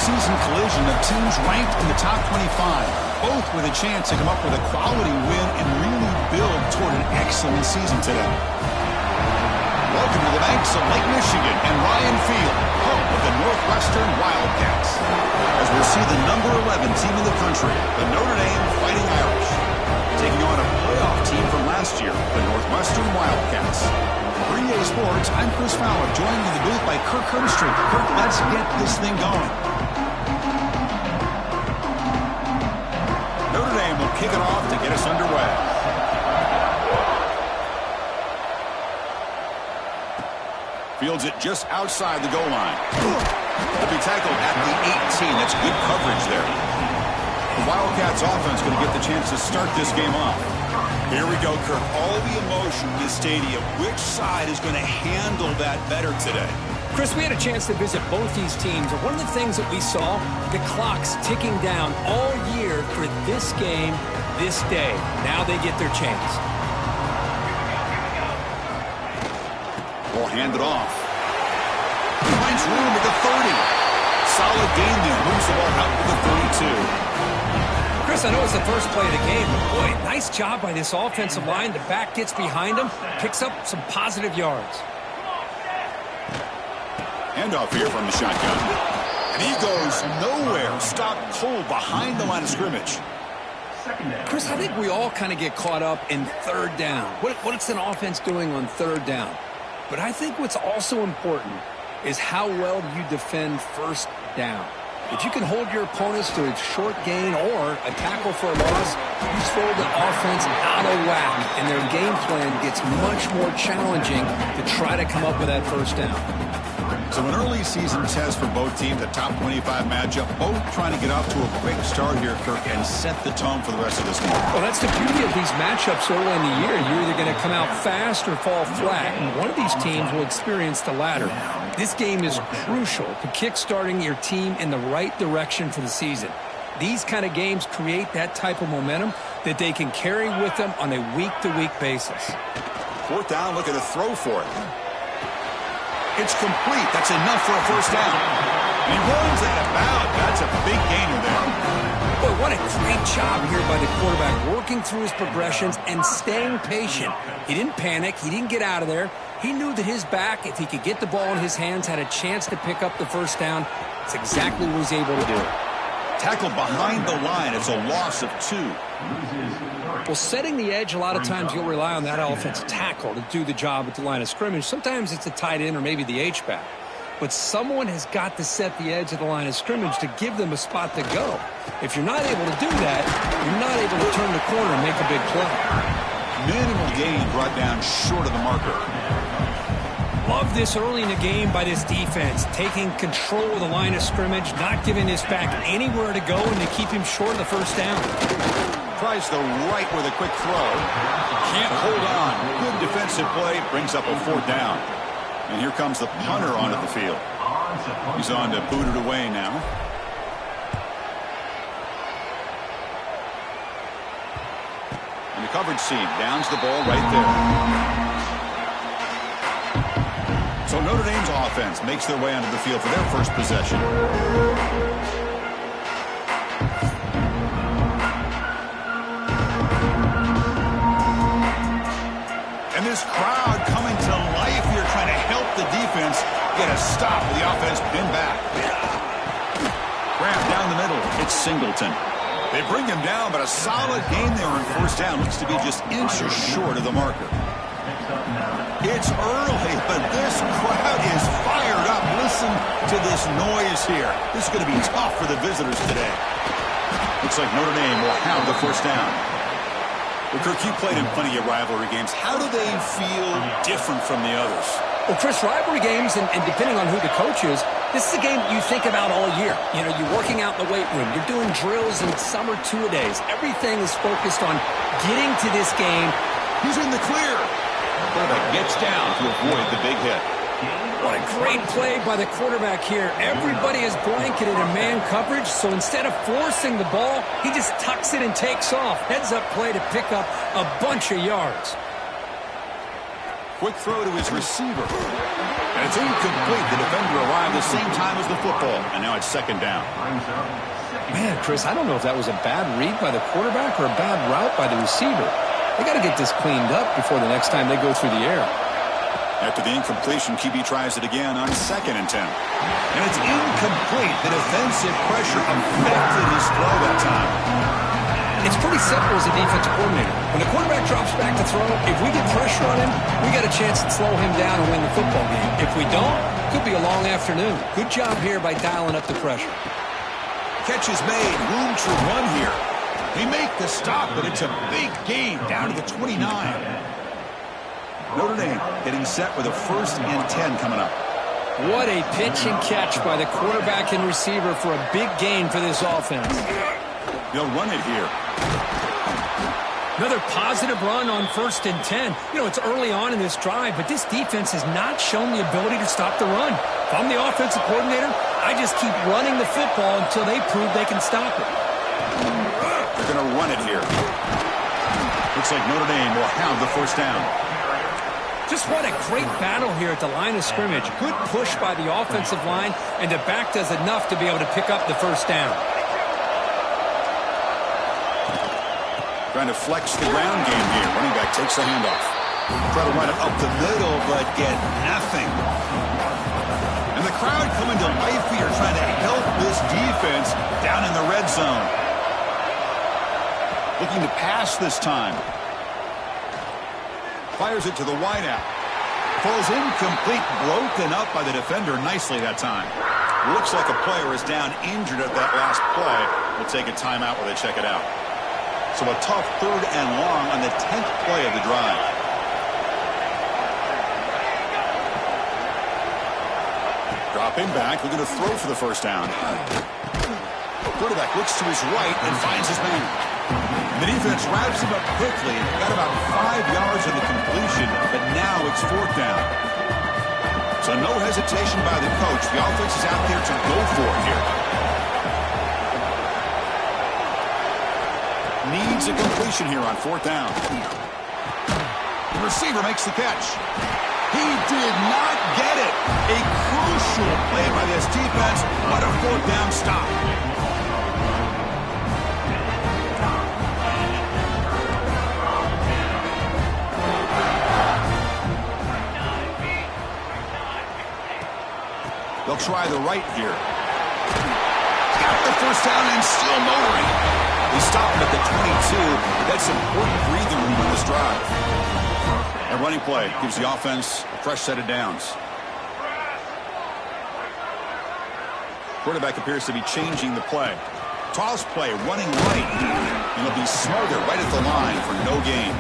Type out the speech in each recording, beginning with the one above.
preseason collision of teams ranked in the top 25, both with a chance to come up with a quality win and really build toward an excellent season today. Welcome to the banks of Lake Michigan and Ryan Field, home of the Northwestern Wildcats. As we'll see the number 11 team in the country, the Notre Dame Fighting Irish, taking on a playoff team from last year, the Northwestern Wildcats. For EA Sports, I'm Chris Fowler, joined in the booth by Kirk Herbstreit. Kirk, let's get this thing going. Notre Dame will kick it off to get us underway. Fields it just outside the goal line. To be tackled at the 18. That's good coverage there. The Wildcats offense going to get the chance to start this game off. Here we go, Kirk. All the emotion in this stadium. Which side is going to handle that better today? Chris, we had a chance to visit both these teams, and one of the things that we saw, the clock's ticking down all year for this game, this day. Now they get their chance. We'll hand it off. He finds room at the 30. Solid gain there. Moves the ball out to the 32. Chris, I know it's the first play of the game, but boy, nice job by this offensive line. The back gets behind him, picks up some positive yards. Handoff here from the shotgun. And he goes nowhere. Stopped cold behind the line of scrimmage. Chris, I think we all kind of get caught up in third down. What's an offense doing on third down? But I think what's also important is how well you defend first down. If you can hold your opponents to a short gain or a tackle for a loss, you throw the offense out of whack, and their game plan gets much more challenging to try to come up with that first down. So an early season test for both teams, a top 25 matchup, both trying to get off to a quick start here, Kirk, and set the tone for the rest of this game. Well, that's the beauty of these matchups early in the year. You're either going to come out fast or fall flat, and one of these teams will experience the latter. This game is crucial to kick-starting your team in the right direction for the season. These kind of games create that type of momentum that they can carry with them on a week-to-week basis. Fourth down, looking to throw for it. It's complete. That's enough for a first down. And he runs that about. That's a big gainer there. Boy, what a great job here by the quarterback, working through his progressions and staying patient. He didn't panic. He didn't get out of there. He knew that his back, if he could get the ball in his hands, had a chance to pick up the first down. That's exactly what he was able to do. Tackled behind the line. It's a loss of 2. Well, setting the edge, a lot of times you'll rely on that offensive tackle to do the job at the line of scrimmage. Sometimes it's a tight end or maybe the H-back. But someone has got to set the edge of the line of scrimmage to give them a spot to go. If you're not able to do that, you're not able to turn the corner and make a big play. Minimal gain brought down short of the marker. Love this early in the game by this defense, taking control of the line of scrimmage, not giving this back anywhere to go, and to keep him short of the first down. Tries the right with a quick throw. Can't hold on. Good defensive play. Brings up a fourth down. And here comes the punter onto the field. He's on to boot it away now. And the coverage seam downs the ball right there. So Notre Dame's offense makes their way onto the field for their first possession. And this crowd coming to life here, trying to help the defense get a stop with the offense pinned back. Grab down the middle. It's Singleton. They bring him down, but a solid gain there on first down. Looks to be just inches short of the marker. It's early, but this crowd is fired up. Listen to this noise here. This is going to be tough for the visitors today. Looks like Notre Dame will have the first down. Well, Kirk, you played in plenty of rivalry games. How do they feel different from the others? Well, Chris, rivalry games, and depending on who the coach is, this is a game you think about all year. You know, you're working out in the weight room. You're doing drills and summer two-a-days. Everything is focused on getting to this game. He's in the clear. Quarterback gets down to avoid the big hit. What a great play by the quarterback here. Everybody is blanketed in man coverage, so instead of forcing the ball, he just tucks it and takes off. Heads-up play to pick up a bunch of yards. Quick throw to his receiver. And it's incomplete. The defender arrived the same time as the football. And now it's second down. Man, Chris, I don't know if that was a bad read by the quarterback or a bad route by the receiver. They got to get this cleaned up before the next time they go through the air. After the incompletion, QB tries it again on 2nd and 10. And it's incomplete. The defensive pressure affected his throw that time. It's pretty simple as a defensive coordinator. When the quarterback drops back to throw, if we get pressure on him, we got a chance to slow him down and win the football game. If we don't, it could be a long afternoon. Good job here by dialing up the pressure. Catch is made. Room to run here. They make the stop, but it's a big gain down to the 29. Notre Dame getting set with a 1st and 10 coming up. What a pitch and catch by the quarterback and receiver for a big gain for this offense. They'll run it here. Another positive run on 1st and 10. You know, it's early on in this drive, but this defense has not shown the ability to stop the run. If I'm the offensive coordinator, I just keep running the football until they prove they can stop it. They're going to run it here. Looks like Notre Dame will have the 1st down. Just what a great battle here at the line of scrimmage. Good push by the offensive line, and the back does enough to be able to pick up the 1st down. Trying to flex the ground game here. Running back takes the handoff. Try to run it up the middle, but get nothing. And the crowd coming to life here, trying to help this defense down in the red zone. Looking to pass this time. Fires it to the wideout. Falls incomplete, broken up by the defender nicely that time. Looks like a player is down injured at that last play. We'll take a timeout while they check it out. So a tough 3rd and long on the 10th play of the drive. Dropping back, looking to throw for the 1st down. Quarterback looks to his right and finds his man. The defense wraps him up quickly. Got about 5 yards on the completion, but now it's 4th down. So no hesitation by the coach. The offense is out there to go for it here. Needs a completion here on 4th down. The receiver makes the catch. He did not get it. A crucial play by this defense. What a 4th down stop. They'll try the right here. Got the 1st down and still motoring. They stop him at the 22, but that's important breathing room on this drive. A running play gives the offense a fresh set of downs. Quarterback appears to be changing the play. Toss play, running right. And he'll be smothered right at the line for no gain.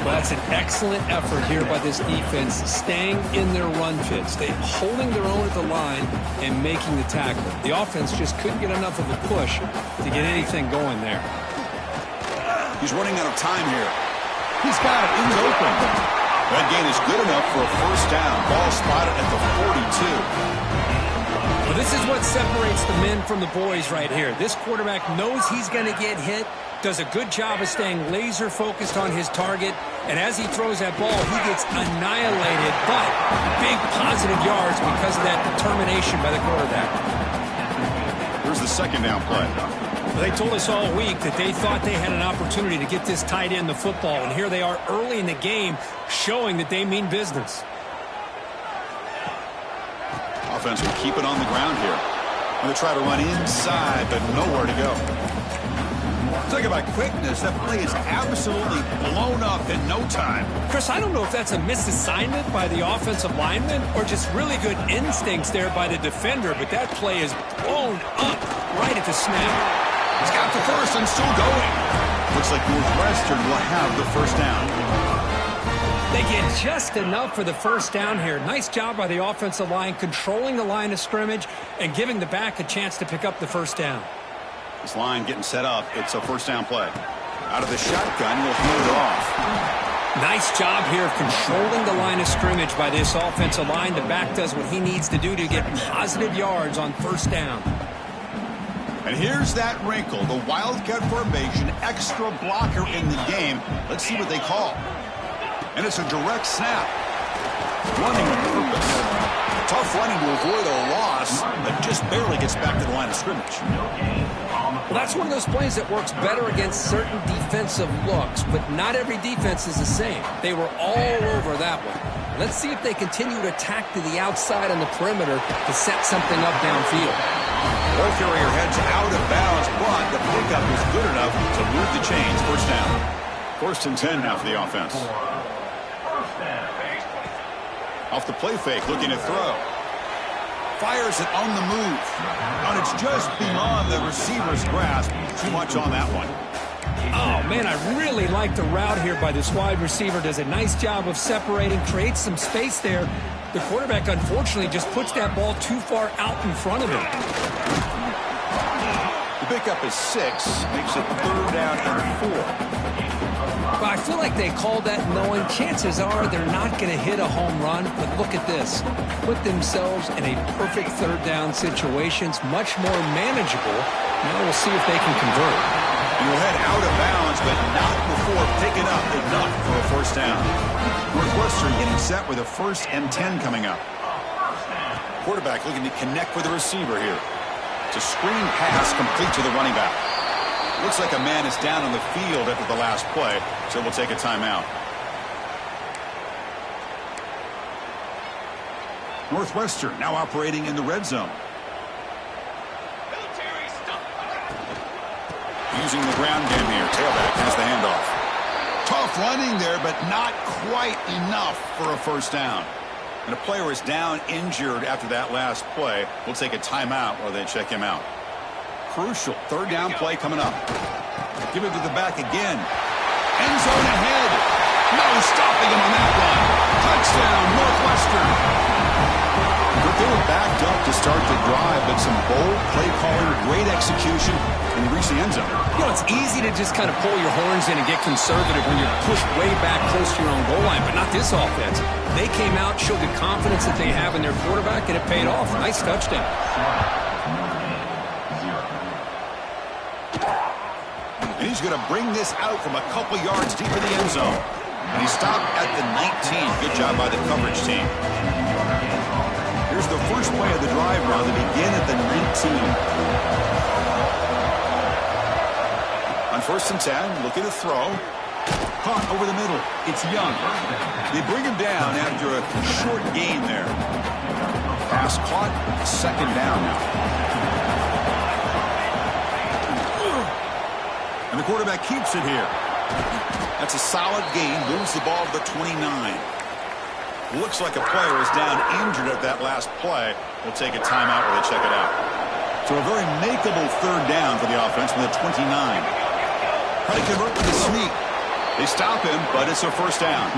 Well, that's an excellent effort here by this defense, staying in their run fits. They're holding their own at the line and making the tackle. The offense just couldn't get enough of a push to get anything going there. He's running out of time here. He's got it. He's open. That gain is good enough for a 1st down. Ball spotted at the 42. Well, this is what separates the men from the boys right here. This quarterback knows he's going to get hit, does a good job of staying laser focused on his target, and as he throws that ball, he gets annihilated, but big positive yards because of that determination by the quarterback. Here's the 2nd down play. Well, they told us all week that they thought they had an opportunity to get this tight end the football, and here they are early in the game showing that they mean business. Offense will keep it on the ground here. They'll try to run inside, but nowhere to go. Talk about quickness. That play is absolutely blown up in no time. Chris, I don't know if that's a misassignment by the offensive lineman or just really good instincts there by the defender, but that play is blown up right at the snap. He's got the 1st and still going. Looks like Northwestern will have the 1st down. They get just enough for the 1st down here. Nice job by the offensive line, controlling the line of scrimmage and giving the back a chance to pick up the 1st down. This line getting set up. It's a 1st down play. Out of the shotgun, he'll hand it off. Nice job here of controlling the line of scrimmage by this offensive line. The back does what he needs to do to get positive yards on 1st down. And here's that wrinkle, the Wildcat formation, extra blocker in the game. Let's see what they call. And it's a direct snap. Running with purpose. Tough running to avoid a loss, but just barely gets back to the line of scrimmage. Well, that's one of those plays that works better against certain defensive looks, but not every defense is the same. They were all over that one. Let's see if they continue to attack to the outside on the perimeter to set something up downfield. Ball carrier heads out of bounds, but the pickup is good enough to move the chains. First down. 1st and 10 now for the offense. Off the play fake, looking to throw. Fires it on the move. And it's just beyond the receiver's grasp. Too much on that one. Oh, man, I really like the route here by this wide receiver. Does a nice job of separating, creates some space there. The quarterback, unfortunately, just puts that ball too far out in front of him. The pickup is 6, makes it 3rd down and 4. But I feel like they called that knowing chances are they're not going to hit a home run. But look at this. Put themselves in a perfect 3rd down situation. It's much more manageable. Now we'll see if they can convert. And will head out of bounds, but not before picking up enough for a 1st down. Northwestern getting set with a 1st and 10 coming up. Quarterback looking to connect with the receiver here. It's a screen pass complete to the running back. Looks like a man is down on the field after the last play, so we'll take a timeout. Northwestern now operating in the red zone. Using the ground game here. Tailback has the handoff. Tough running there, but not quite enough for a 1st down. And a player is down injured after that last play. We'll take a timeout while they check him out. Crucial 3rd down play coming up. Give it to the back again. End zone ahead. No stopping him on that one. Touchdown, Northwestern. They were backed up to start the drive, but some bold play calling, great execution, and reach the end zone. You know, it's easy to just kind of pull your horns in and get conservative when you're pushed way back close to your own goal line, but not this offense. They came out, showed the confidence that they have in their quarterback, and it paid off. Nice touchdown. And he's going to bring this out from a couple yards deep in the end zone. And he stopped at the 19. Good job by the coverage team. Here's the first play of the drive now to begin at the 19. On 1st and 10, looking to throw. Caught over the middle. It's Young. They bring him down after a short gain there. Pass caught. 2nd down now. And the quarterback keeps it here. That's a solid gain. Moves the ball to the 29. Looks like a player is down injured at that last play. We'll take a timeout while they check it out. So a very makeable 3rd down for the offense from the 29. Try to convert with a sneak. They stop him, but it's a 1st down.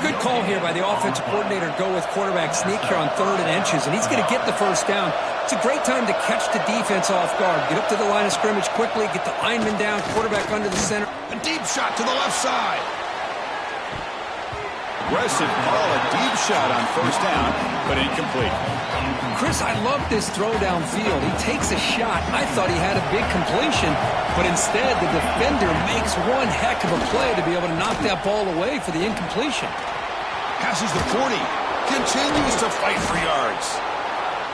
Good call here by the offensive coordinator. Go with quarterback sneak here on 3rd and inches, and he's going to get the 1st down. It's a great time to catch the defense off guard. Get up to the line of scrimmage quickly, get the lineman down, quarterback under the center. A deep shot to the left side. Aggressive call, a deep shot on 1st down, but incomplete. Chris, I love this throw downfield. He takes a shot. I thought he had a big completion, but instead the defender makes one heck of a play to be able to knock that ball away for the incompletion. Passes the 40. Continues to fight for yards.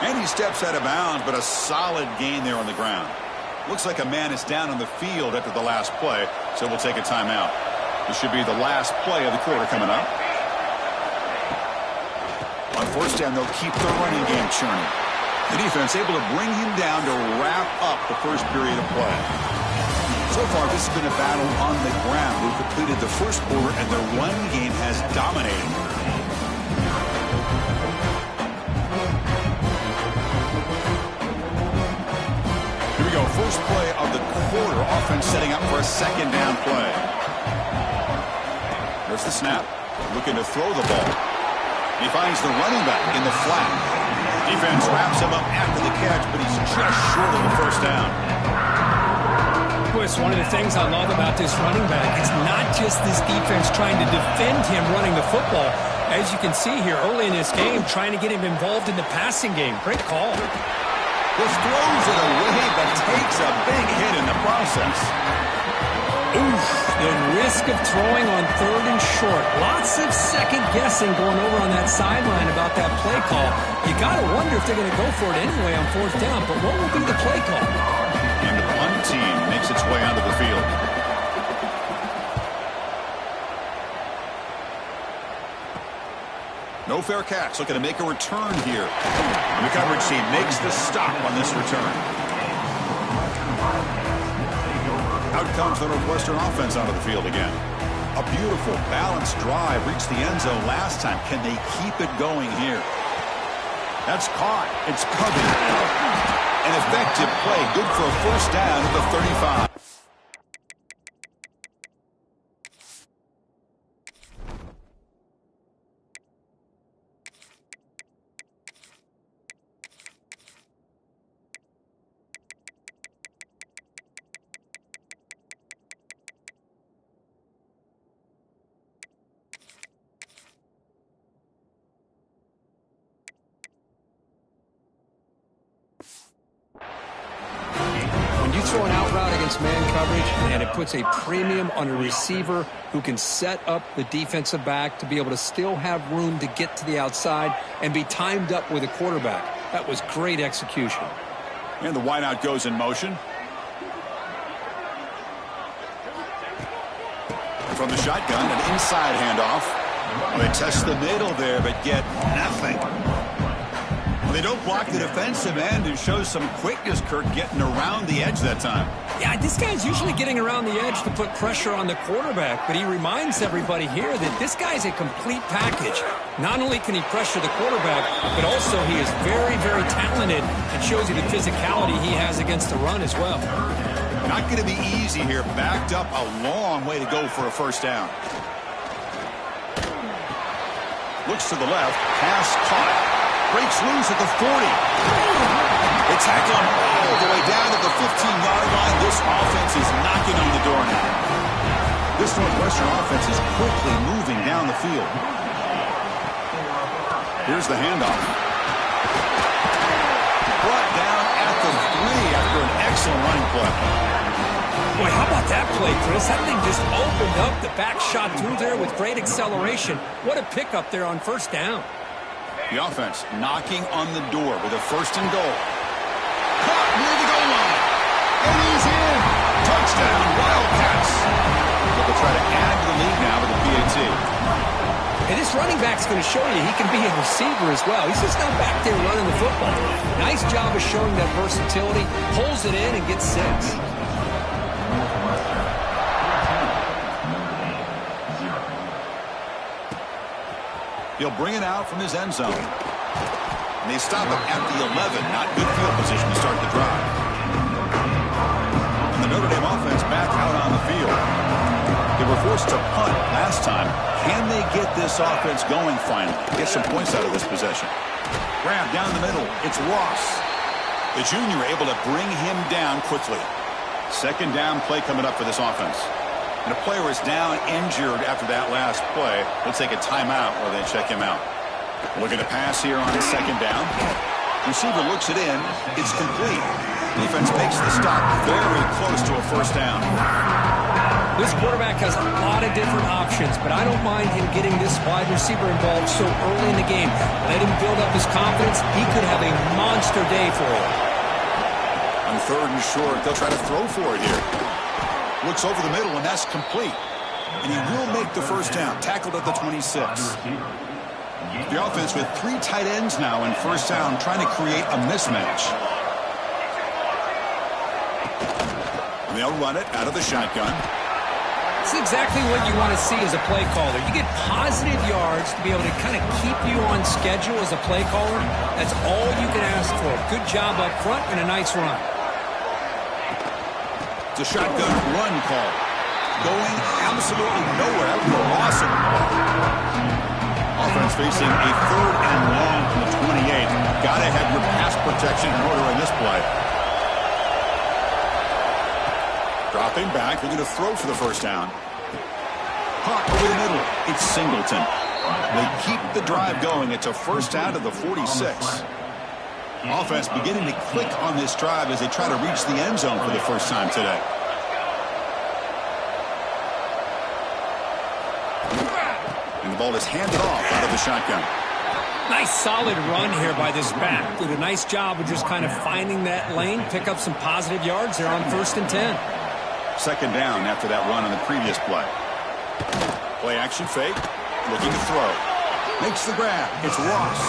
And he steps out of bounds, but a solid gain there on the ground. Looks like a man is down on the field after the last play, so we'll take a timeout. This should be the last play of the quarter coming up. On 1st down, they'll keep the running game churning. The defense able to bring him down to wrap up the 1st period of play. So far, this has been a battle on the ground. We've completed the 1st quarter, and their run game has dominated. Here we go. 1st play of the quarter. Offense setting up for a 2nd down play. There's the snap. Looking to throw the ball. He finds the running back in the flat. Defense wraps him up after the catch, but he's just short of the 1st down. One of the things I love about this running back, it's not just this defense trying to defend him running the football. As you can see here early in this game, trying to get him involved in the passing game. Great call. Just throws it away, but takes a big hit in the process. Oof, the risk of throwing on 3rd and short. Lots of second guessing going over on that sideline about that play call. You got to wonder if they're going to go for it anyway on 4th down, but what will be the play call? And the punt team makes its way onto the field. No fair catch, looking to make a return here. And the coverage team makes the stop on this return. Out comes the Northwestern offense onto the field again. A beautiful, balanced drive reached the end zone last time. Can they keep it going here? That's caught. It's covered. An effective play, good for a first down at the 35. Throw an out route against man coverage, and it puts a premium on a receiver who can set up the defensive back to be able to still have room to get to the outside and be timed up with a quarterback. That was great execution. And the wideout goes in motion. From the shotgun, an inside handoff. They test the middle there, but get nothing. They don't block the defensive end and show some quickness, Kirk, getting around the edge that time. Yeah, this guy's usually getting around the edge to put pressure on the quarterback, but he reminds everybody here that this guy's a complete package. Not only can he pressure the quarterback, but also he is very, very talented and shows you the physicality he has against the run as well. Not going to be easy here. Backed up a long way to go for a first down. Looks to the left. Pass caught. Breaks loose at the 40. They tackle him all the way down to the 15-yard line. This offense is knocking on the door now. This Northwestern offense is quickly moving down the field. Here's the handoff. Brought down at the 3 after an excellent running play. Boy, how about that play, Chris? That thing just opened up. The back shot through there with great acceleration. What a pickup there on first down. The offense knocking on the door with a 1st and goal. Caught near the goal line. And he's in. Touchdown, Wildcats. They'll try to add to the lead now with the PAT. And this running back's going to show you he can be a receiver as well. He's just not back there running the football. Nice job of showing that versatility. Pulls it in and gets 6. He'll bring it out from his end zone. And they stop him at the 11. Not good field position to start the drive. And the Notre Dame offense back out on the field. They were forced to punt last time. Can they get this offense going finally? Get some points out of this possession. Grab down the middle. It's Ross. The junior able to bring him down quickly. 2nd down play coming up for this offense. And a player is down injured after that last play. They'll take a timeout while they check him out. Looking to pass here on 2nd down. Receiver looks it in. It's complete. Defense makes the stop very close to a first down. This quarterback has a lot of different options, but I don't mind him getting this wide receiver involved so early in the game. Let him build up his confidence. He could have a monster day for you. On 3rd and short, they'll try to throw for it here. Looks over the middle, and that's complete. And he will make the first down. Tackled at the 26. The offense with 3 tight ends now in first down, trying to create a mismatch. And they'll run it out of the shotgun. It's exactly what you want to see as a play caller. You get positive yards to be able to kind of keep you on schedule as a play caller. That's all you can ask for. Good job up front and a nice run. It's a shotgun run call. Going absolutely nowhere after a loss of the ball. Offense facing a 3rd and long from the 28. Got to have your pass protection in order in this play. Dropping back, they're going to throw for the first down. Hawk over the middle. It's Singleton. They keep the drive going. It's a first down to the 46. Offense beginning to click on this drive as they try to reach the end zone for the first time today. And the ball is handed off out of the shotgun. Nice solid run here by this back. Did a nice job of just kind of finding that lane, pick up some positive yards there on 1st and 10. Second down after that run on the previous play. Play action fake. Looking to throw. Makes the grab. It's Ross.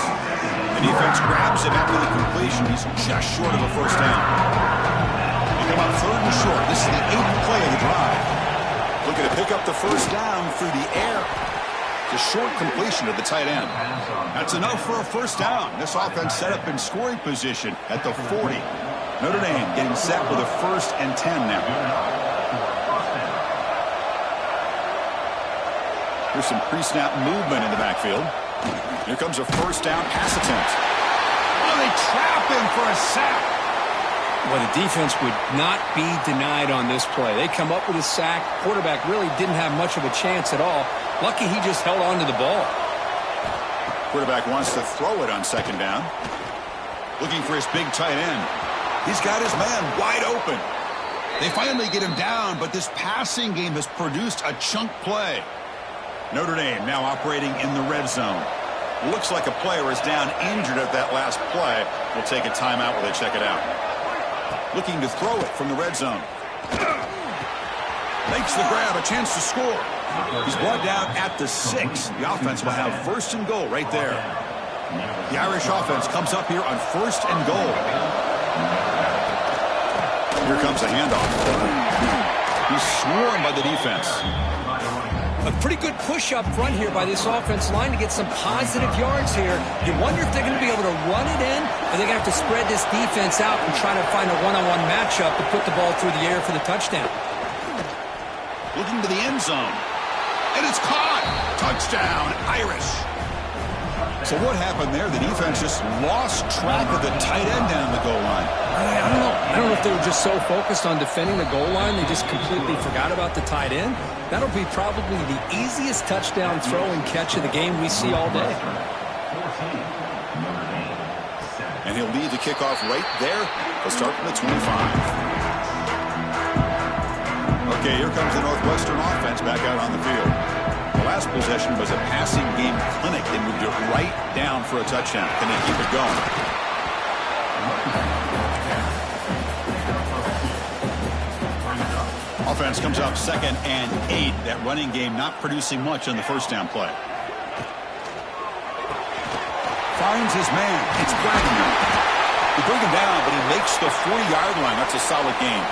The defense grabs him after the completion. He's just short of a first down. They come up 3rd and short. This is the 8th play of the drive. Looking to pick up the first down through the air. The short completion of the tight end. That's enough for a first down. This offense set up in scoring position at the 40. Notre Dame getting set with a 1st and 10 now. Here's some pre-snap movement in the backfield. Here comes a first down pass attempt. Oh, they trap him for a sack. Well, the defense would not be denied on this play. They come up with a sack. Quarterback really didn't have much of a chance at all. Lucky he just held on to the ball. Quarterback wants to throw it on 2nd down. Looking for his big tight end. He's got his man wide open. They finally get him down, but this passing game has produced a chunk play. Notre Dame now operating in the red zone. Looks like a player is down injured at that last play. We'll take a timeout while they check it out. Looking to throw it from the red zone. Makes the grab, a chance to score. He's brought down at the 6. The offense will have 1st and goal right there. The Irish offense comes up here on 1st and goal. Here comes a handoff. He's swarmed by the defense. A pretty good push up front here by this offense line to get some positive yards here. You wonder if they're going to be able to run it in, or they're going to have to spread this defense out and try to find a one-on-one matchup to put the ball through the air for the touchdown. Looking to the end zone. And it's caught. Touchdown, Irish. So what happened there? The defense just lost track of the tight end down the goal line. I don't know. I don't know if they were just so focused on defending the goal line, they just completely forgot about the tight end. That'll be probably the easiest touchdown throw and catch of the game we see all day. And he'll lead the kickoff right there. He'll start from the 25. Okay, here comes the Northwestern offense back out on the field. The last possession was a passing game clinic. They moved it right down for a touchdown. Can they keep it going? Offense comes up 2nd and 8. That running game not producing much on the first down play. Finds his man. It's Blackman. They bring him down, but he makes the 40-yard line. That's a solid game.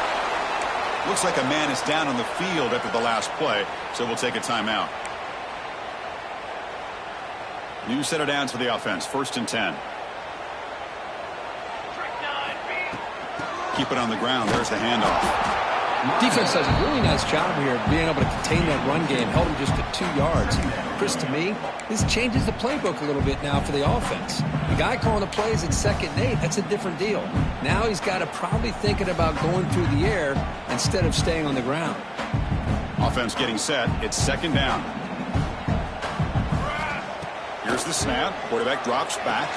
Looks like a man is down on the field after the last play, so we'll take a timeout. New set of downs for the offense. 1st and 10. Keep it on the ground. There's the handoff. Defense does a really nice job here of being able to contain that run game. Held him just at 2 yards. Chris, to me, this changes the playbook a little bit now for the offense. The guy calling the plays at 2nd and 8, that's a different deal. Now he's got to probably thinking about going through the air instead of staying on the ground. Offense getting set. It's 2nd down. Here's the snap. Quarterback drops back.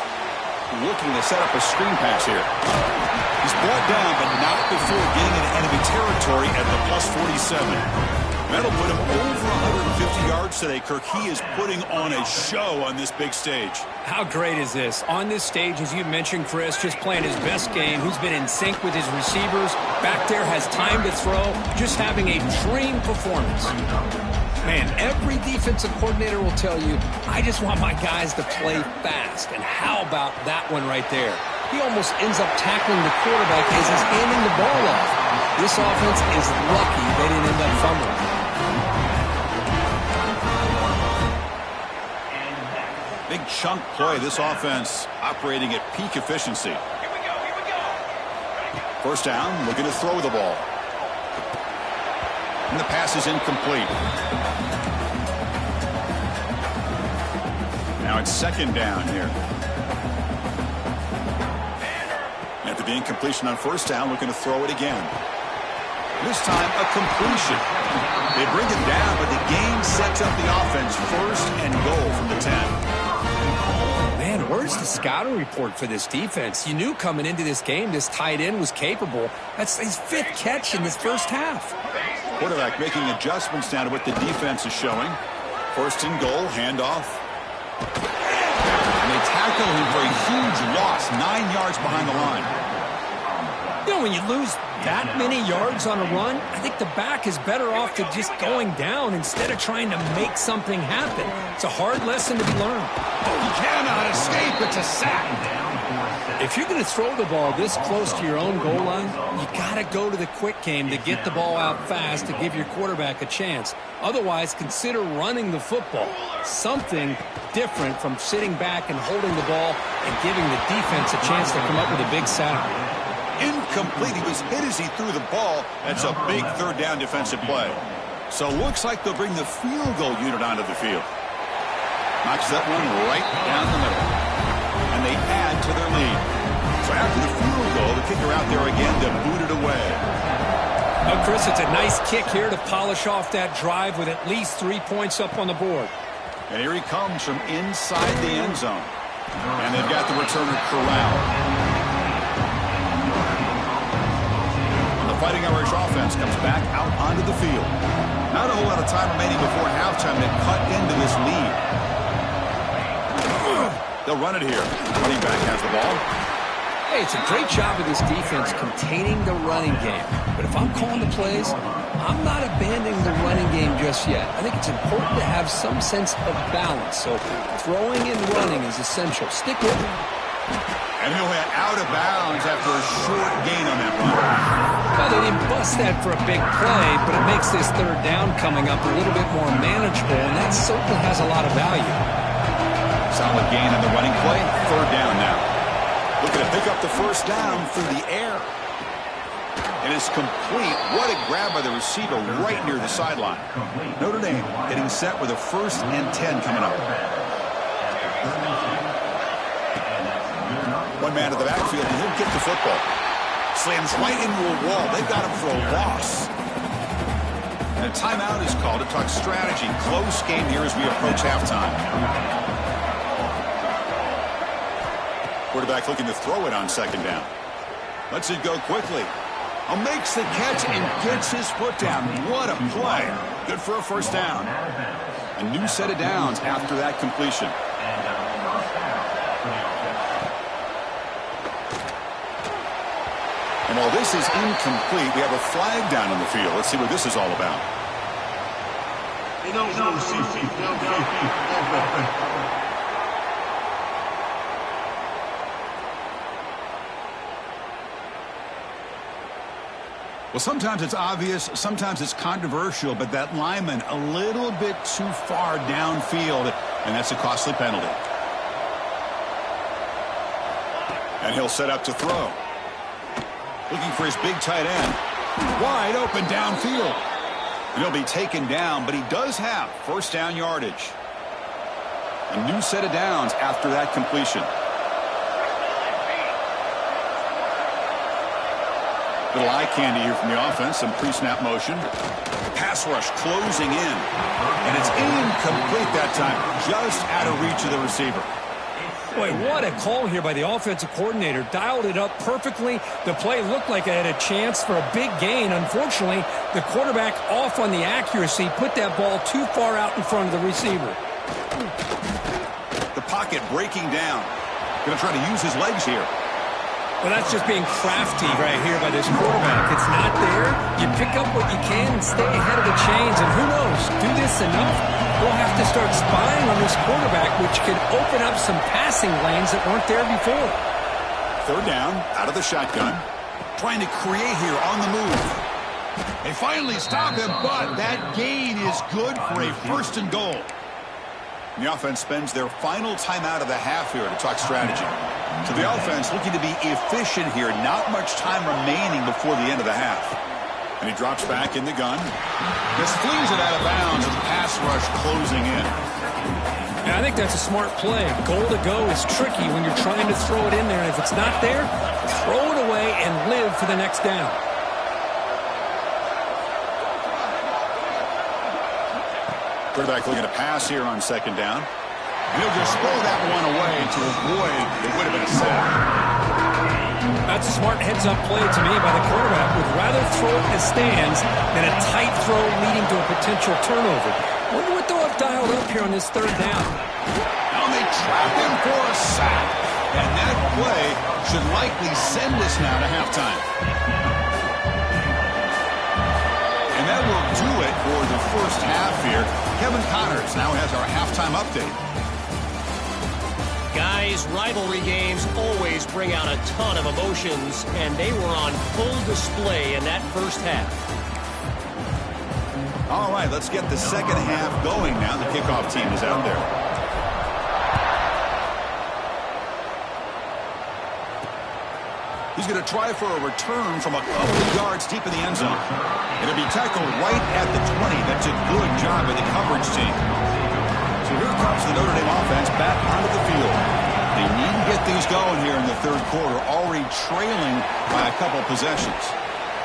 Looking to set up a screen pass here. He's brought down, but not before getting into enemy territory at the +47. That'll put him over 150 yards today, Kirk. He is putting on a show on this big stage. How great is this? On this stage, as you mentioned, Chris, just playing his best game. Who's been in sync with his receivers. Back there, has time to throw. Just having a dream performance. Man, every defensive coordinator will tell you, I just want my guys to play fast. And how about that one right there? He almost ends up tackling the quarterback as he's handing the ball off. This offense is lucky they didn't end up fumbling. Big chunk play. This offense operating at peak efficiency. First down, looking to throw the ball. And the pass is incomplete. Now it's 2nd down here. After the incompletion on 1st down, looking to throw it again. This time, a completion. They bring it down, but the game sets up the offense 1st and goal from the 10. Man, where's the scouting report for this defense? You knew coming into this game this tight end was capable. That's his 5th catch in this first half. Quarterback making adjustments down to what the defense is showing. First and goal, handoff. And they tackle him for a huge loss, 9 yards behind the line. You know, when you lose that many yards on a run, I think the back is better off to just going down instead of trying to make something happen. It's a hard lesson to be learned. He cannot escape. It's a sack. If you're going to throw the ball this close to your own goal line, you got to go to the quick game to get the ball out fast to give your quarterback a chance. Otherwise, consider running the football. Something different from sitting back and holding the ball and giving the defense a chance to come up with a big sack. Incomplete. He was hit as he threw the ball. That's a big third down defensive play. So looks like they'll bring the field goal unit onto the field. Knocks that one right down the middle. And they add to their lead. So after the field goal, the kicker out there again to boot it away. Well, Chris, it's a nice kick here to polish off that drive with at least 3 points up on the board. And here he comes from inside the end zone. And they've got the returner corralled. And the Fighting Irish offense comes back out onto the field. Not a whole lot of time remaining before halftime to cut into this lead. They'll run it here. Running back has the ball. Hey, it's a great job of this defense containing the running game. But if I'm calling the plays, I'm not abandoning the running game just yet. I think it's important to have some sense of balance. So throwing and running is essential. Stick with it. And he'll hit out of bounds after a short gain on that run. Well, they didn't bust that for a big play, but it makes this third down coming up a little bit more manageable, and that certainly has a lot of value. Solid gain on the running play. Third down now. Looking to pick up the first down through the air. And it's complete. What a grab by the receiver right near the sideline. Notre Dame getting set with a 1st and 10 coming up. One man to the backfield, and he'll get the football. Slams right into a wall. They've got him for a loss. And a timeout is called to talk strategy. Close game here as we approach halftime. Quarterback looking to throw it on 2nd down. Lets it go quickly. Makes the catch and gets his foot down. What a play. Good for a 1st down. A new set of downs after that completion. And while this is incomplete, we have a flag down on the field. Let's see what this is all about. Well, sometimes it's obvious, sometimes it's controversial, but that lineman a little bit too far downfield, and that's a costly penalty. And he'll set up to throw. Looking for his big tight end. Wide open downfield. And he'll be taken down, but he does have 1st down yardage. A new set of downs after that completion. Little eye candy here from the offense. Some pre-snap motion. Pass rush closing in. And it's incomplete that time. Just out of reach of the receiver. Boy, what a call here by the offensive coordinator. Dialed it up perfectly. The play looked like it had a chance for a big gain. Unfortunately, the quarterback off on the accuracy, put that ball too far out in front of the receiver. The pocket breaking down. Going to try to use his legs here. Well, that's just being crafty right here by this quarterback. It's not there. You pick up what you can and stay ahead of the chains. And who knows, do this enough, we'll have to start spying on this quarterback, which could open up some passing lanes that weren't there before. 3rd down, out of the shotgun. Trying to create here on the move. They finally stop him, but that gain is good for a 1st and goal. And the offense spends their final timeout of the half here to talk strategy. So the offense looking to be efficient here. Not much time remaining before the end of the half. And he drops back in the gun. Just flings it out of bounds with the pass rush closing in. Yeah, I think that's a smart play. Goal to go is tricky when you're trying to throw it in there. And if it's not there, throw it away and live for the next down. Quarterback looking to pass here on 2nd down. He'll just throw that one away to avoid it would have been a sack. That's a smart heads-up play to me by the quarterback. Would rather throw it in the stands than a tight throw leading to a potential turnover. Wonder what they'll have dialed up here on this third down. Now they trap him for a sack. And that play should likely send us now to halftime. And that will do it for the first half here. Kevin Connors now has our halftime update. Guys, rivalry games always bring out a ton of emotions, and they were on full display in that first half. All right, let's get the second half going now. The kickoff team is out there. He's going to try for a return from a couple of yards deep in the end zone. It'll be tackled right at the 20. That's a good job by the coverage team. So here comes the Notre Dame offense back onto the field. They need to get things going here in the third quarter, already trailing by a couple possessions.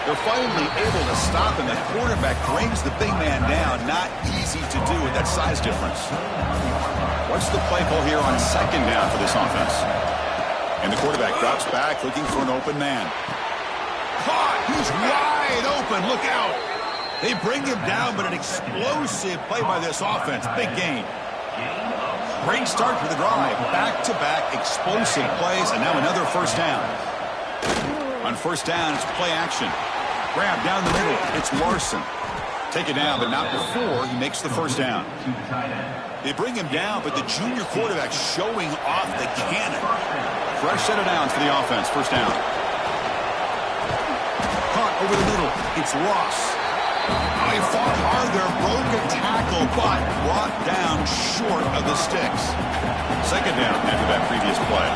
They're finally able to stop him. The quarterback brings the big man down. Not easy to do with that size difference. What's the play call here on second down for this offense? And the quarterback drops back looking for an open man. Caught! He's wide open. Look out! They bring him down, but an explosive play by this offense. Big gain. Great start for the drive. Back-to-back explosive plays, and now another first down. On first down, it's play action. Grab down the middle. It's Larson. Take it down, but not before he makes the first down. They bring him down, but the junior quarterback showing off the cannon. Fresh set of downs for the offense. First down. Caught over the middle. It's Ross. They fought hard there. Broke a tackle, but brought down short of the sticks. Second down after that previous play.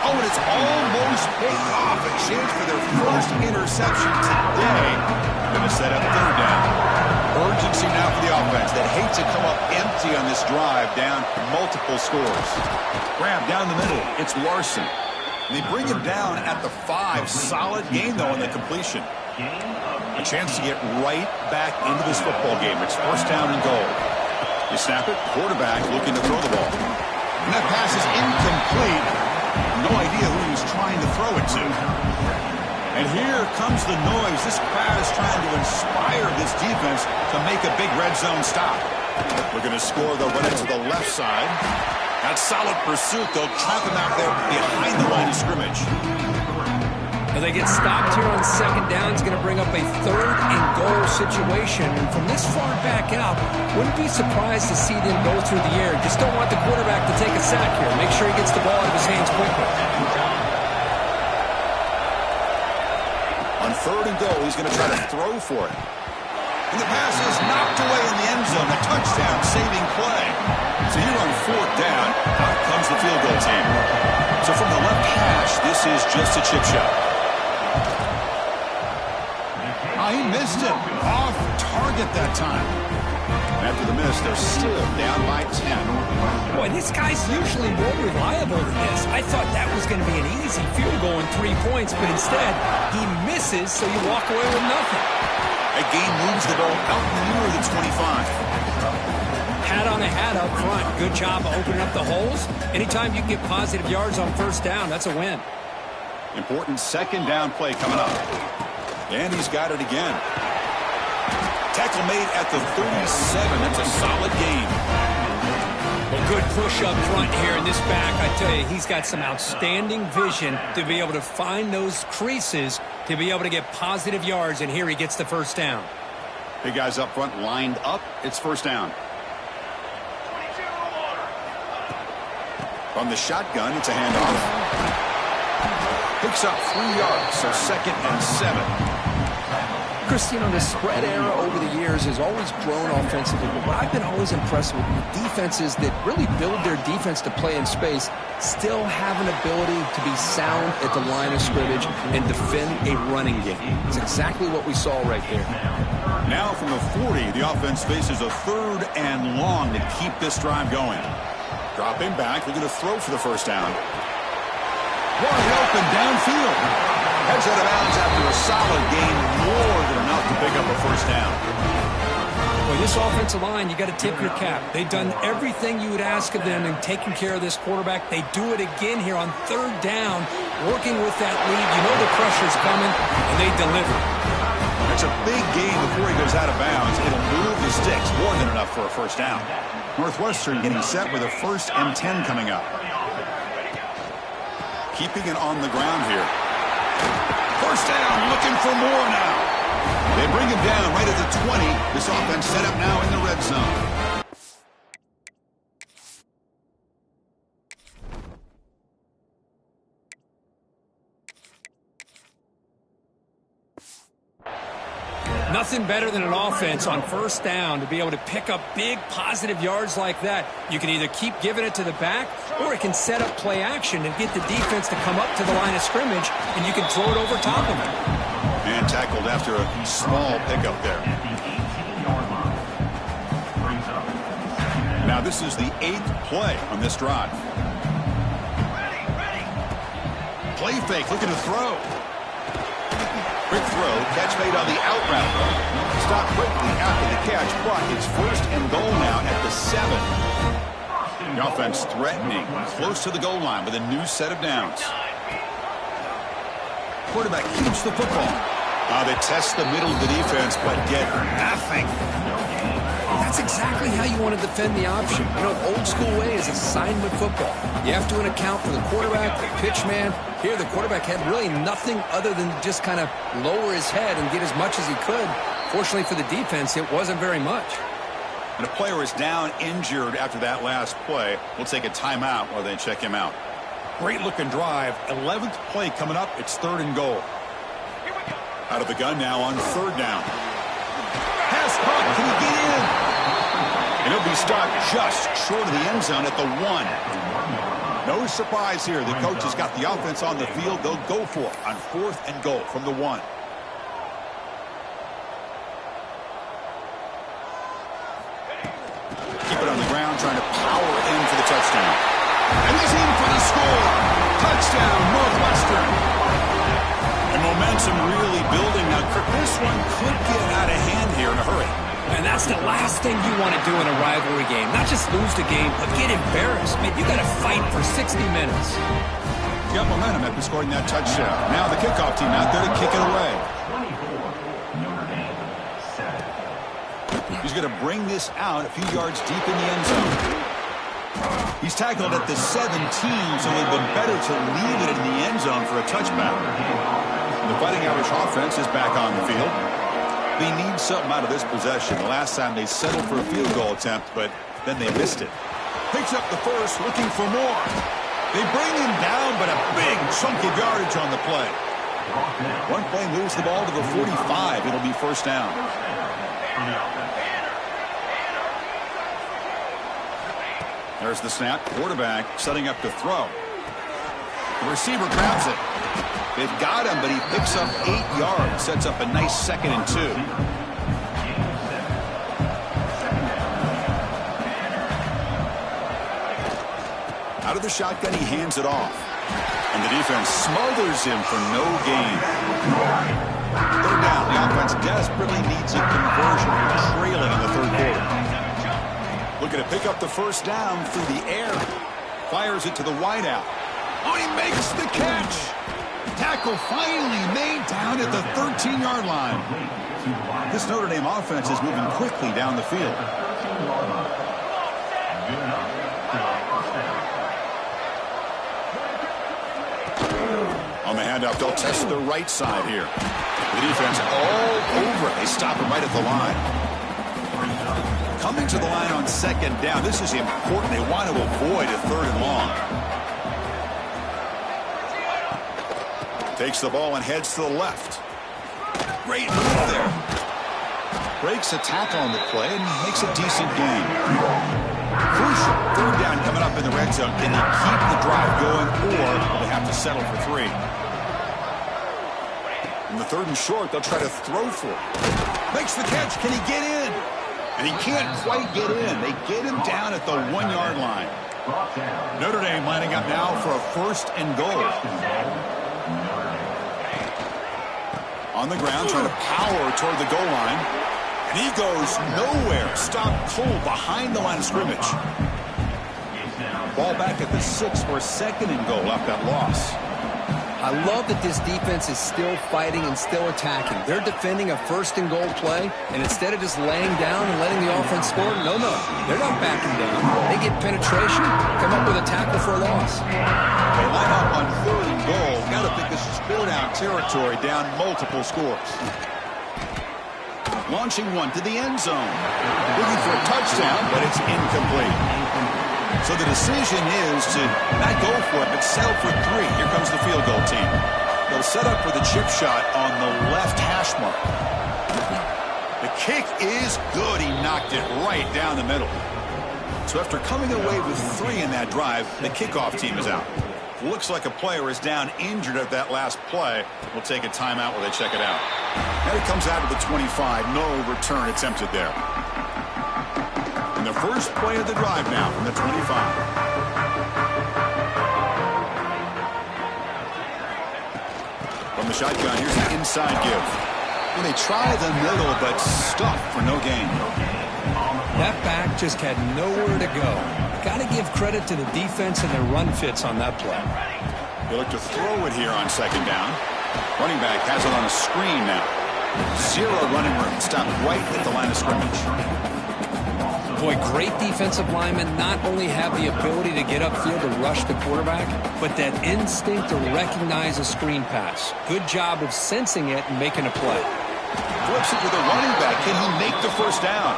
Oh, and it's almost picked off. A chance for their first interception today. Going to set up third down. Urgency now for the offense that hate to come up empty on this drive, down multiple scores. Grab down the middle. It's Larson. And they bring him down at the 5. Solid game, though, on the completion. A chance to get right back into this football game. It's first down and goal. You snap it. Quarterback looking to throw the ball. And that pass is incomplete. No idea who he was trying to throw it to. And here comes the noise. This crowd is trying to inspire this defense to make a big red zone stop. Looking to score, they'll run it to the left side. That's solid pursuit. They'll trap him out there behind the line of scrimmage. Now they get stopped here on second down. It's going to bring up a third and goal situation. And from this far back out, wouldn't be surprised to see them go through the air. Just don't want the quarterback to take a sack here. Make sure he gets the ball out of his hands quickly. On third and goal, he's going to try to throw for it. And the pass is knocked away in the end zone. A touchdown-saving play. So here on fourth down, out comes the field goal team. So from the left hash, this is just a chip shot. Oh, he missed it. Off target that time. After the miss, they're still down by 10. Boy, this guy's usually more reliable than this. I thought that was going to be an easy field goal in 3 points, but instead, he misses, so you walk away with nothing. That game moves the ball out near the 25. Hat on a hat up front. Good job of opening up the holes. Anytime you can get positive yards on first down, that's a win. Important second down play coming up. And he's got it again. Tackle made at the 37. That's a solid game. Well, good push up front here in this back. I tell you, he's got some outstanding vision to be able to find those creases, to be able to get positive yards, and here he gets the first down. Big guys up front lined up. It's first down. From the shotgun, it's a handoff. Picks up 3 yards, so second and 7. Chris, you know, the spread era over the years has always grown offensively, but what I've been always impressed with defenses that really build their defense to play in space still have an ability to be sound at the line of scrimmage and defend a running game. It's exactly what we saw right there. Now from the 40, the offense faces a third and long to keep this drive going. Dropping back, looking to throw for the first down. Wide open downfield. Heads out of bounds after a solid gain, more than enough to pick up a first down. Boy, this offensive line, you got to tip your cap. They've done everything you would ask of them in taking care of this quarterback. They do it again here on third down, working with that lead. You know the pressure's coming, and they deliver. It's a big game before he goes out of bounds. It'll move the sticks more than enough for a first down. Northwestern getting set with a 1st and 10 coming up. Keeping it on the ground here. First down, looking for more now. They bring him down right at the 20. This offense set up now in the red zone. Nothing better than an offense on first down to be able to pick up big positive yards like that. You can either keep giving it to the back, or it can set up play action and get the defense to come up to the line of scrimmage, and you can throw it over top of it. And tackled after a small pickup there. Now this is the 8th play on this drive. Play fake, looking to throw. Quick throw, catch made on the out route. Stop quickly after the catch, but it's 1st and goal now at the 7. The offense threatening, close to the goal line with a new set of downs. Quarterback keeps the football. They test the middle of the defense, but get nothing. That's exactly how you want to defend the option. You know, old school way is assignment football. You have to account for the quarterback, the pitch man. Here, the quarterback had really nothing other than just kind of lower his head and get as much as he could. Fortunately for the defense, it wasn't very much. And a player is down injured after that last play. We'll take a timeout while they check him out. Great looking drive. 11th play coming up. It's 3rd and goal. Out of the gun now on 3rd down. Pass caught. Can he get in? And he'll be stopped just short of the end zone at the 1. No surprise here. The coach has got the offense on the field. They'll go for it on 4th and goal from the 1. Keep it on the ground, trying to power in for the touchdown. And he's in for the score. Touchdown, Northwestern. And momentum really building now. This one could get out of hand here in a hurry. And that's the last thing you want to do in a rivalry game. Not just lose the game, but get embarrassed. Man, you got to fight for 60 minutes. Got momentum after scoring that touchdown. Now the kickoff team out there to kick it away. He's going to bring this out a few yards deep in the end zone. He's tackled at the 17, so it would have been better to leave it in the end zone for a touchback. The Fighting Irish offense is back on the field. They need something out of this possession. The last time they settled for a field goal attempt, but then they missed it. Picks up the first, looking for more. They bring him down, but a big chunk of yardage on the play. One play moves the ball to the 45. It'll be 1st down. There's the snap. Quarterback setting up to throw. The receiver grabs it. They've got him, but he picks up 8 yards. Sets up a nice 2nd and 2. Out of the shotgun, he hands it off. And the defense smothers him for no gain. 3rd down. The offense desperately needs a conversion. Trailing in the 3rd quarter. Looking to pick up the 1st down through the air. Fires it to the wideout. Oh, he makes the catch. Tackle finally made down at the 13-yard line. This Notre Dame offense is moving quickly down the field. On the handoff, they'll test the right side here. The defense all over it. They stop him right at the line. Coming to the line on 2nd down. This is important. They want to avoid a 3rd and long. Takes the ball and heads to the left. Great move there. Breaks a tackle on the play and makes a decent gain. Crucial 3rd down coming up in the red zone. Can they keep the drive going, or will they have to settle for 3? In the 3rd and short, they'll try to throw for it. Makes the catch. Can he get in? And he can't quite get in. They get him down at the 1-yard line. Notre Dame lining up now for a 1st and goal. On the ground, trying to power toward the goal line. And he goes nowhere. Stopped cold behind the line of scrimmage. Ball back at the 6 for a 2nd and goal after that loss. I love that this defense is still fighting and still attacking. They're defending a 1st and goal play, and instead of just laying down and letting the offense score, no, they're not backing down. They get penetration, come up with a tackle for a loss. They line up on 3rd and goal. Got to think this is 4-down territory, down multiple scores. Launching one to the end zone. Looking for a touchdown, but it's incomplete. So the decision is to not go for it, but settle for 3. Here comes the field goal team. They'll set up for the chip shot on the left hash mark. The kick is good. He knocked it right down the middle. So after coming away with 3 in that drive, the kickoff team is out. Looks like a player is down injured at that last play. We'll take a timeout while they check it out. Now he comes out of the 25. No return attempted there. And the first play of the drive now from the 25. From the shotgun, here's the inside give. And they try the middle, but stuffed for no gain. That back just had nowhere to go. Got to give credit to the defense and their run fits on that play. They look to throw it here on 2nd down. Running back has it on a screen now. 0 running room. Stopped right at the line of scrimmage. Boy, great defensive linemen not only have the ability to get upfield to rush the quarterback, but that instinct to recognize a screen pass. Good job of sensing it and making a play. Flips it to the running back. Can he make the 1st down?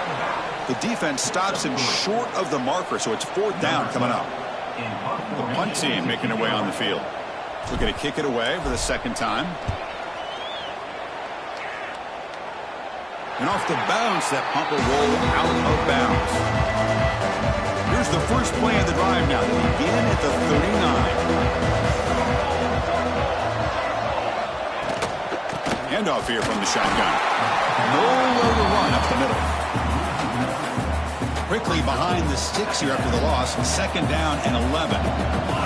The defense stops him short of the marker, so it's 4th down coming up. The punt team making their way on the field. Looking to kick it away for the 2nd time. And off the bounce, that pump will roll out of bounds. Here's the first play of the drive now. They begin at the 39. Handoff here from the shotgun. Nowhere to run up the middle. Quickly behind the sticks here after the loss. 2nd down and 11.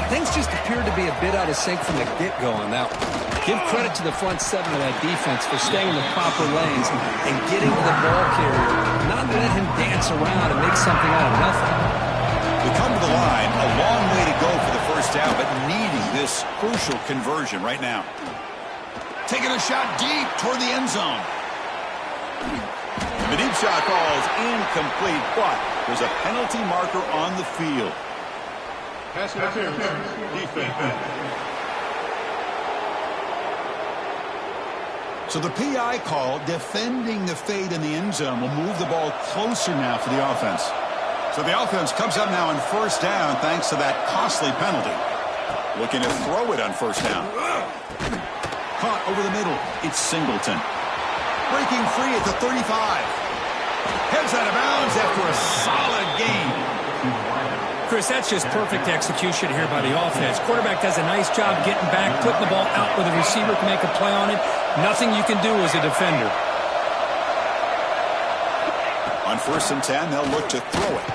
Things just appeared to be a bit out of sync from the get-go on that one. Give credit to the front 7 of that defense for staying in the proper lanes and getting to the ball carrier, not let him dance around and make something out of nothing. They come to the line, a long way to go for the 1st down, but needing this crucial conversion right now. Taking a shot deep toward the end zone. The deep shot falls incomplete, but there's a penalty marker on the field. Pass interference, defense. So the PI call, defending the fade in the end zone, will move the ball closer now for the offense. So the offense comes up now on 1st down thanks to that costly penalty. Looking to throw it on 1st down. Caught over the middle. It's Singleton. Breaking free at the 35. Heads out of bounds after a solid gain. Chris, that's just perfect execution here by the offense. Quarterback does a nice job getting back, putting the ball out where the receiver can make a play on it. Nothing you can do as a defender. On 1st and 10, they'll look to throw it.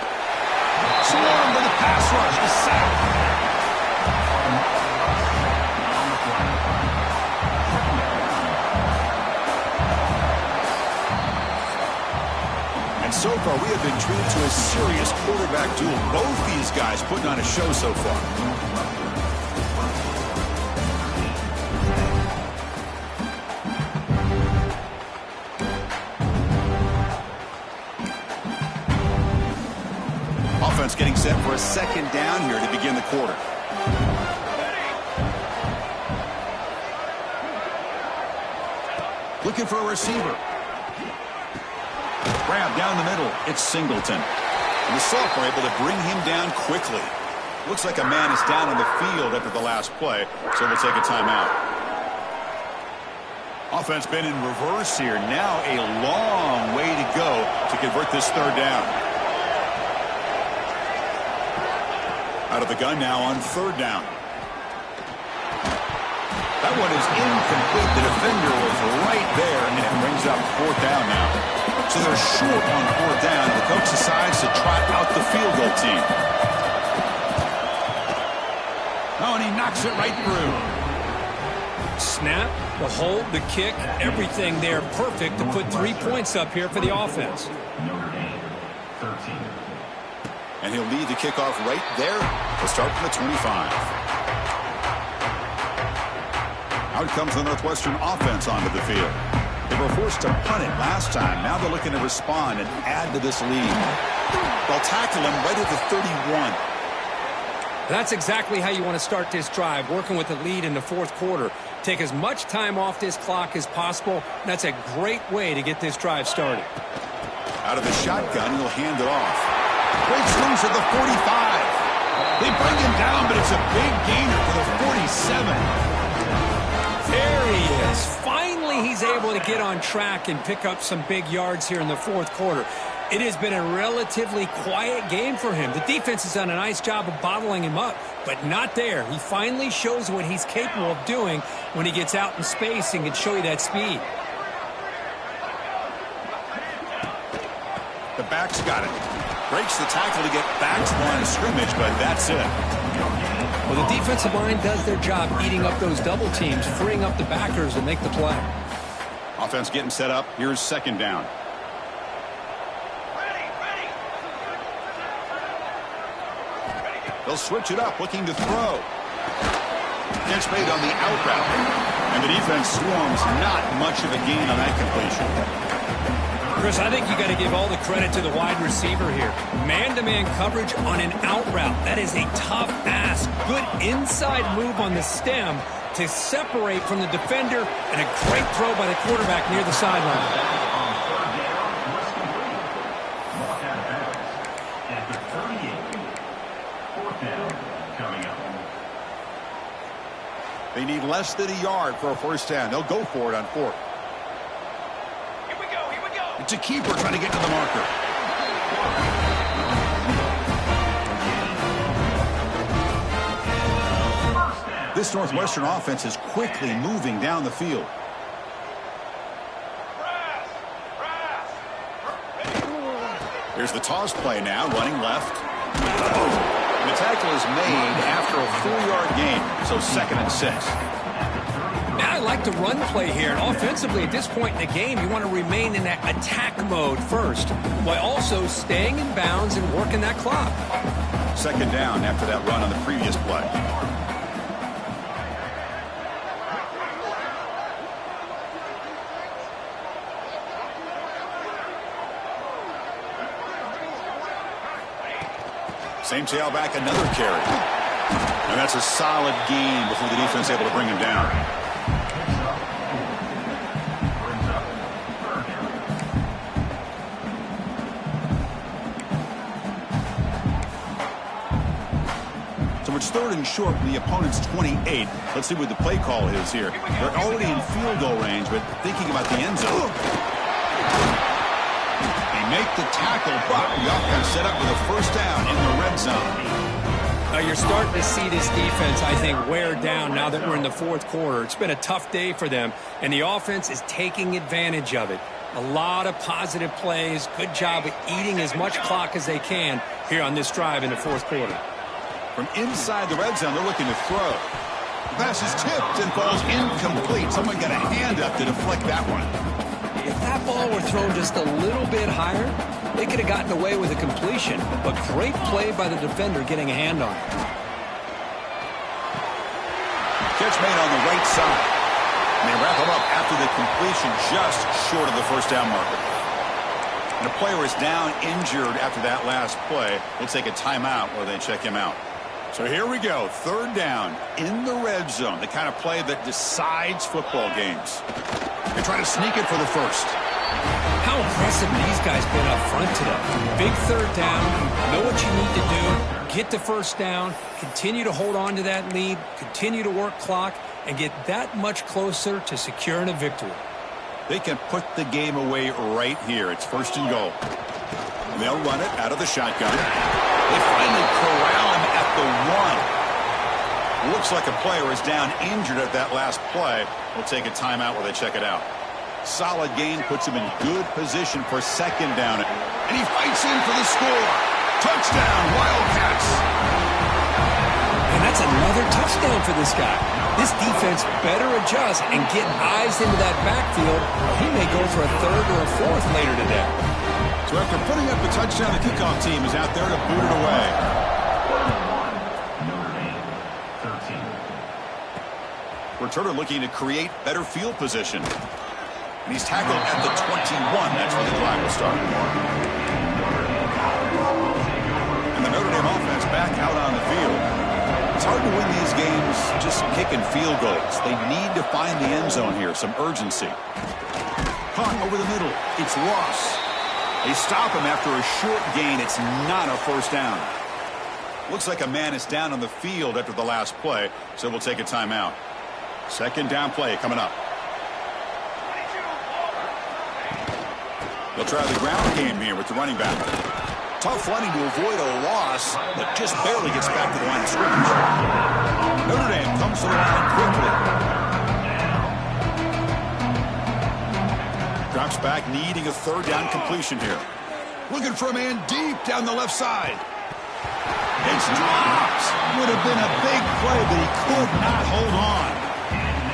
Swarm with a pass rush to sack. And so far, we have been treated to a serious quarterback duel. Both these guys putting on a show so far. Offense getting set for a 2nd down here to begin the quarter. Looking for a receiver. Grab down the middle. It's Singleton. And the sophomore able to bring him down quickly. Looks like a man is down on the field after the last play, so we'll take a timeout. Offense been in reverse here. Now a long way to go to convert this 3rd down. Out of the gun now on 3rd down. That one is incomplete. The defender was right there, and it brings up 4th down now. So they're short on 4th down. The coach decides to trot out the field goal team. Oh, and he knocks it right through. Snap, the hold, the kick, everything there perfect to put 3 points up here for the offense. And he'll lead the kickoff right there. He'll start from the 25. Out comes the Northwestern offense onto the field. They were forced to punt it last time. Now they're looking to respond and add to this lead. They'll tackle him right at the 31. That's exactly how you want to start this drive, working with the lead in the fourth quarter. Take as much time off this clock as possible. That's a great way to get this drive started. Out of the shotgun, he'll hand it off. Breaks loose at the 45. They bring him down, but it's a big gainer for the 47. There he is. Finally, he's able to get on track and pick up some big yards here in the fourth quarter. It has been a relatively quiet game for him. The defense has done a nice job of bottling him up, but not there. He finally shows what he's capable of doing when he gets out in space and can show you that speed. The back's got it. Breaks the tackle to get back to the line of scrimmage, but that's it. Well, the defensive line does their job eating up those double teams, freeing up the backers to make the play. Offense getting set up. Here's second down. They'll switch it up, looking to throw. Catch made on the out route. And the defense swarms. Not much of a gain on that completion. Chris, I think you got to give all the credit to the wide receiver here. Man-to-man coverage on an out route. That is a tough ask. Good inside move on the stem to separate from the defender, and a great throw by the quarterback near the sideline. They need less than a yard for a first down. They'll go for it on fourth. Here we go. It's a keeper trying to get to the marker. This Northwestern offense is quickly moving down the field. Here's the toss play now, running left. And the tackle is made after a 4-yard gain, so 2nd and 6. Now I like the run play here, and offensively at this point in the game, you want to remain in that attack mode first, while also staying in bounds and working that clock. 2nd down after that run on the previous play. Same tailback, another carry. And that's a solid gain before the defense able to bring him down. So it's 3rd and short from the opponent's 28. Let's see what the play call is here. They're already in field goal range, but thinking about the end zone. Make the tackle, but the offense set up with a first down in the red zone. You're starting to see this defense, I think, wear down now that we're in the fourth quarter. It's been a tough day for them, and the offense is taking advantage of it. A lot of positive plays. Good job of eating as much clock as they can here on this drive in the fourth quarter. From inside the red zone, they're looking to throw. The pass is tipped and falls incomplete. Someone got a hand up to deflect that one. If that ball were thrown just a little bit higher, they could have gotten away with a completion. But great play by the defender getting a hand on it. Catch made on the right side. And they wrap him up after the completion just short of the first down marker. And a player is down injured after that last play. We'll take a timeout while they check him out. So here we go. 3rd down in the red zone. The kind of play that decides football games. They try to sneak it for the first. How impressive these guys been up front today. Big 3rd down. Know what you need to do. Get the first down. Continue to hold on to that lead. Continue to work clock. And get that much closer to securing a victory. They can put the game away right here. It's 1st and goal. And they'll run it out of the shotgun. They finally corral him at the 1. Looks like a player is down injured at that last play. We'll take a timeout while they check it out. Solid gain puts him in good position for 2nd down. And he fights in for the score. Touchdown, Wildcats. And That's another touchdown for this guy. This defense better adjust and get eyes into that backfield. He may go for a third or a fourth later today. So after putting up the touchdown, the kickoff team is out there to boot it away. Returner looking to create better field position. And he's tackled at the 21. That's where the drive will start. And the Notre Dame offense back out on the field. It's hard to win these games just kicking field goals. They need to find the end zone here, some urgency. Caught over the middle. It's Ross. They stop him after a short gain. It's not a first down. Looks like a man is down on the field after the last play, so we'll take a timeout. Second down play coming up. They'll try the ground game here with the running back. Tough running to avoid a loss, but just barely gets back to the line of scrimmage. Notre Dame comes to the line quickly. Drops back, needing a third down completion here. Looking for a man deep down the left side. It's dropped. Would have been a big play, but he could not hold on.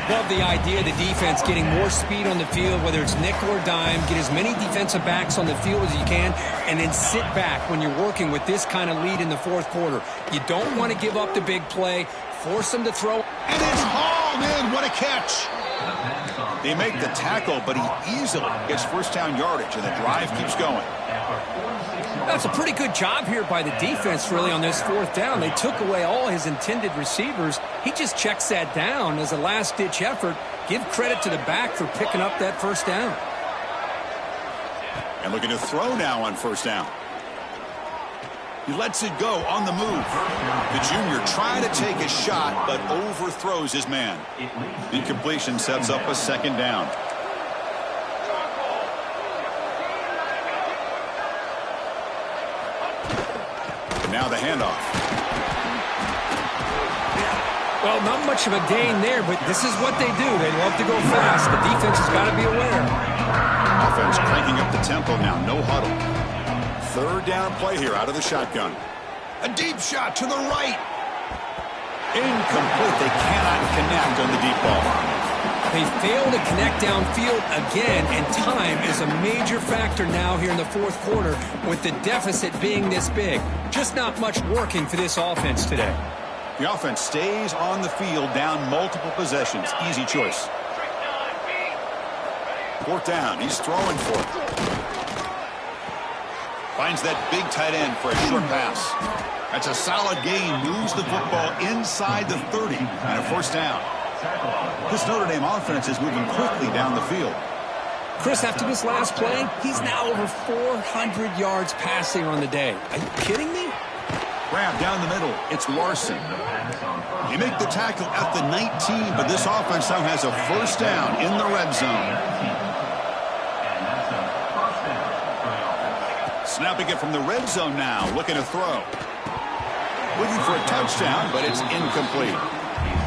Love the idea of the defense getting more speed on the field, whether it's nickel or dime. Get as many defensive backs on the field as you can, and then sit back when you're working with this kind of lead in the fourth quarter. You don't want to give up the big play. Force them to throw. And it's hauled in. What a catch. They make the tackle, but he easily gets first down yardage, and the drive keeps going. That's a pretty good job here by the defense, really, on this fourth down. They took away all his intended receivers. He just checks that down as a last-ditch effort. Give credit to the back for picking up that first down. And looking to throw now on first down. He lets it go on the move. The junior trying to take a shot, but overthrows his man. Incompletion sets up a second down. Now the handoff. Well, not much of a gain there, but this is what they do. They love to go fast. The defense has got to be aware. Offense cranking up the tempo now. No huddle. Third down play here out of the shotgun. A deep shot to the right. Incomplete. They cannot connect on the deep ball. They fail to connect downfield again, and time is a major factor now here in the fourth quarter with the deficit being this big. Just not much working for this offense today. The offense stays on the field down multiple possessions. Easy choice. Fourth down. He's throwing for it. Finds that big tight end for a short pass. That's a solid gain. Moves the football inside the 30 and a first down. This Notre Dame offense is moving quickly down the field. Chris, after this last play, he's now over 400 yards passing on the day. Are you kidding me? Grab down the middle. It's Larson. They make the tackle at the 19, but this offense now has a first down in the red zone. Snapping it from the red zone now, looking to throw. Looking for a touchdown, but it's incomplete.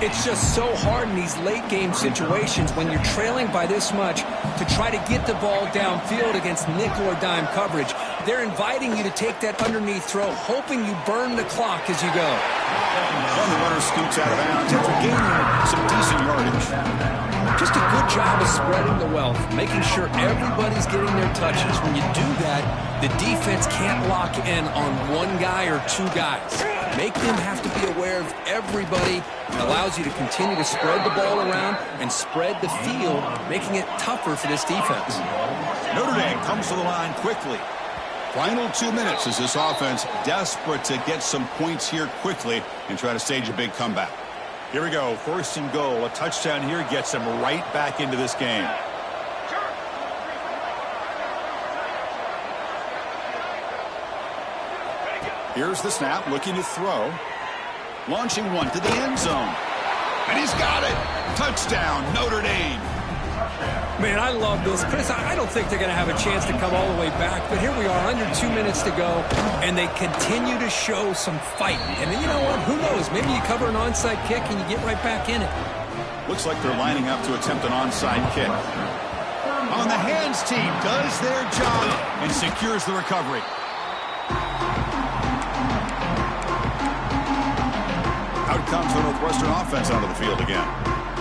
It's just so hard in these late-game situations when you're trailing by this much to try to get the ball downfield against nickel or dime coverage. They're inviting you to take that underneath throw, hoping you burn the clock as you go. Well, the runner scoots out of bounds after gaining some decent yardage. Just a good job of spreading the wealth, making sure everybody's getting their touches. When you do that, the defense can't lock in on one guy or two guys. Make them have to be aware of everybody. It allows you to continue to spread the ball around and spread the field, making it tougher for this defense. Notre Dame comes to the line quickly. Final 2 minutes as this offense desperate to get some points here quickly and try to stage a big comeback. Here we go. First and goal. A touchdown here gets them right back into this game. Here's the snap, looking to throw. Launching one to the end zone. And he's got it. Touchdown, Notre Dame. Man, I love this. Chris, I don't think they're going to have a chance to come all the way back, but here we are, under 2 minutes to go, and they continue to show some fight. And then, you know what? Who knows? Maybe you cover an onside kick and you get right back in it. Looks like they're lining up to attempt an onside kick. On the hands team does their job and secures the recovery. Out comes the Northwestern offense onto the field again.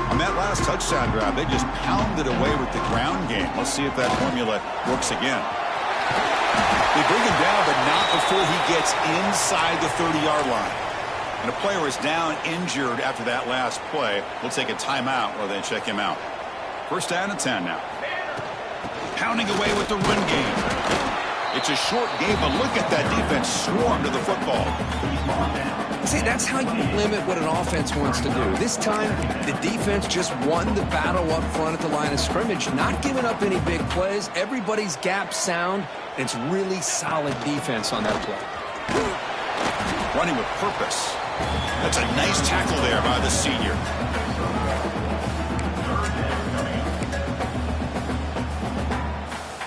On that last touchdown drive, they just pounded away with the ground game. Let's see if that formula works again. They bring him down, but not before he gets inside the 30-yard line. And a player is down injured after that last play. We'll take a timeout while they check him out. First down and 10 now. Pounding away with the run game. It's a short game, but look at that defense swarm to the football. See, that's how you limit what an offense wants to do. This time, the defense just won the battle up front at the line of scrimmage, not giving up any big plays. Everybody's gap sound. It's really solid defense on that play. Running with purpose. That's a nice tackle there by the senior.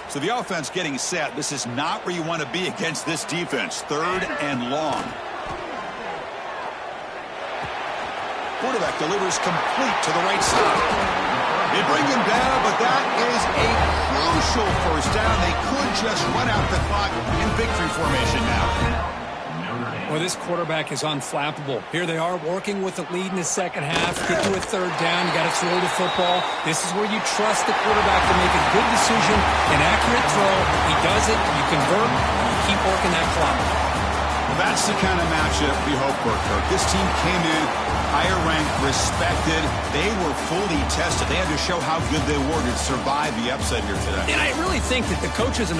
So the offense getting set. This is not where you want to be against this defense. Third and long. Quarterback delivers complete to the right side. They bring him down, but that is a crucial first down. They could just run out the clock in victory formation now. Well, this quarterback is unflappable. Here they are working with the lead in the second half. Get to a third down. You got to throw the football. This is where you trust the quarterback to make a good decision, an accurate throw. He does it. You convert. You keep working that clock. Well, that's the kind of matchup we hope for, Kirk. This team came in higher ranked, respected. They were fully tested. They had to show how good they were to survive the upset here today. And I really think that the coaches and the